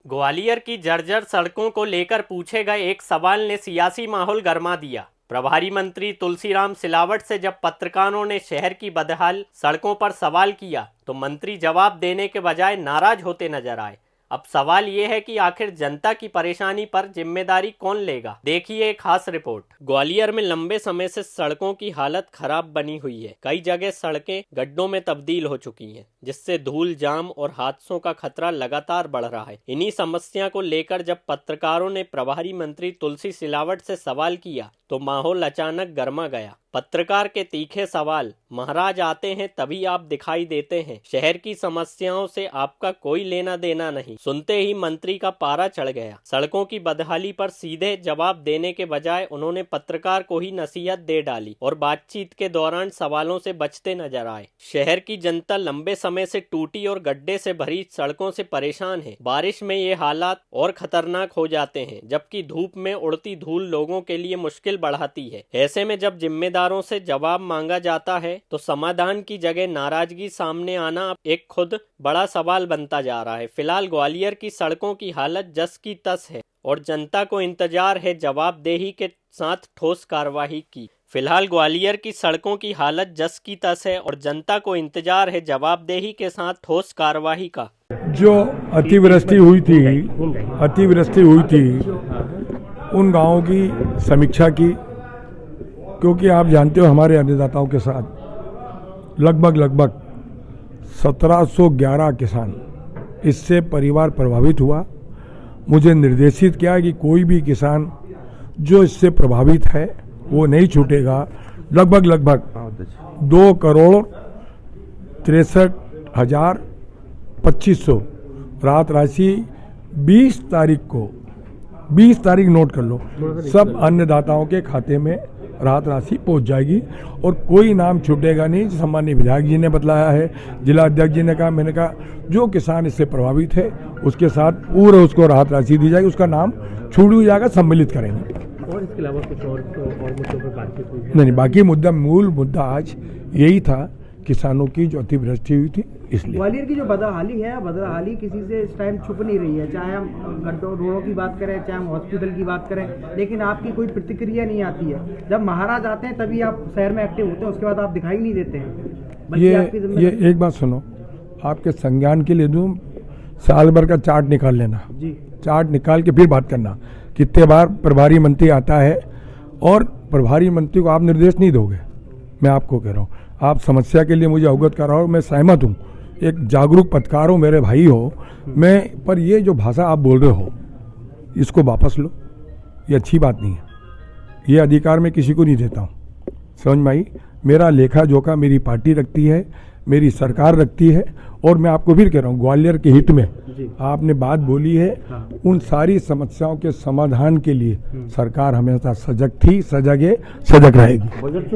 ग्वालियर की जर्जर सड़कों को लेकर पूछे गए एक सवाल ने सियासी माहौल गरमा दिया। प्रभारी मंत्री तुलसीराम सिलावट से जब पत्रकारों ने शहर की बदहाल सड़कों पर सवाल किया तो मंत्री जवाब देने के बजाय नाराज होते नजर आए। अब सवाल ये है कि आखिर जनता की परेशानी पर जिम्मेदारी कौन लेगा। देखिए एक खास रिपोर्ट। ग्वालियर में लंबे समय से सड़कों की हालत खराब बनी हुई है। कई जगह सड़कें गड्ढों में तब्दील हो चुकी हैं, जिससे धूल, जाम और हादसों का खतरा लगातार बढ़ रहा है। इन्हीं समस्या को लेकर जब पत्रकारों ने प्रभारी मंत्री तुलसी सिलावट से सवाल किया तो माहौल अचानक गर्मा गया। पत्रकार के तीखे सवाल, महाराज आते हैं तभी आप दिखाई देते हैं, शहर की समस्याओं से आपका कोई लेना देना नहीं, सुनते ही मंत्री का पारा चढ़ गया। सड़कों की बदहाली पर सीधे जवाब देने के बजाय उन्होंने पत्रकार को ही नसीहत दे डाली और बातचीत के दौरान सवालों से बचते नजर आए। शहर की जनता लंबे समय से टूटी और गड्ढे से भरी सड़कों से परेशान है। बारिश में ये हालात और खतरनाक हो जाते हैं, जबकि धूप में उड़ती धूल लोगों के लिए मुश्किल बढ़ाती है। ऐसे में जब जिम्मेदारों से जवाब मांगा जाता है तो समाधान की जगह नाराजगी सामने आना एक खुद बड़ा सवाल बनता जा रहा है। फिलहाल ग्वालियर की सड़कों की हालत जस की तस है और जनता को इंतजार है जवाबदेही के साथ ठोस कार्रवाई की। फिलहाल ग्वालियर की सड़कों की हालत जस की तस है और जनता को इंतजार है जवाबदेही के साथ ठोस कार्रवाई का। जो अतिवृष्टि हुई थी उन गांवों की समीक्षा की, क्योंकि आप जानते हो हमारे अन्नदाताओं के साथ लगभग 1711 किसान इससे परिवार प्रभावित हुआ। मुझे निर्देशित किया कि कोई भी किसान जो इससे प्रभावित है वो नहीं छूटेगा। लगभग 2,63,2500 राहत राशि 20 तारीख नोट कर लो, सब अन्नदाताओं के खाते में राहत राशि पहुंच जाएगी और कोई नाम छूटेगा नहीं। सम्माननीय विधायक जी ने बतलाया है, जिला अध्यक्ष जी ने कहा, मैंने कहा जो किसान इससे प्रभावित है उसके साथ पूरा उसको राहत राशि दी जाएगी, उसका नाम छूट भी जाएगा, सम्मिलित करेंगे। और इसके अलावा कुछ और मुद्दों पर बातचीत हुई? नहीं, बाकी मूल मुद्दा आज यही था, किसानों की जो अतिवृष्टि हुई थी इसलिए। ग्वालियर की जो बदहाली किसी से इस टाइम छुप नहीं रही है, चाहे हम गड्ढों रोडों की बात करें, चाहे हम हॉस्पिटल की बात करें, लेकिन आपकी कोई प्रतिक्रिया नहीं आती है। जब महाराज आते हैं तभी आप शहर में एक्टिव होते हैं, उसके बाद आप दिखाई नहीं देते हैं। ये एक बात सुनो, आपके संज्ञान के लिए दूं, साल भर का चार्ट निकाल लेना जी, चार्ट निकाल के फिर बात करना कितने बार प्रभारी मंत्री आता है, और प्रभारी मंत्री को आप निर्देश नहीं दोगे। मैं आपको कह रहा हूँ, आप समस्या के लिए मुझे अवगत कराओ, मैं सहमत हूँ, एक जागरूक पत्रकार हो, मेरे भाई हो, मैं पर ये जो भाषा आप बोल रहे हो इसको वापस लो, ये अच्छी बात नहीं है। ये अधिकार मैं किसी को नहीं देता हूँ, समझ में आई। मेरा लेखा जोखा मेरी पार्टी रखती है, मेरी सरकार रखती है, और मैं आपको फिर कह रहा हूँ, ग्वालियर के हित में आपने बात बोली है, उन सारी समस्याओं के समाधान के लिए सरकार हमेशा सजग थी, सजग है, सजग रहेगी।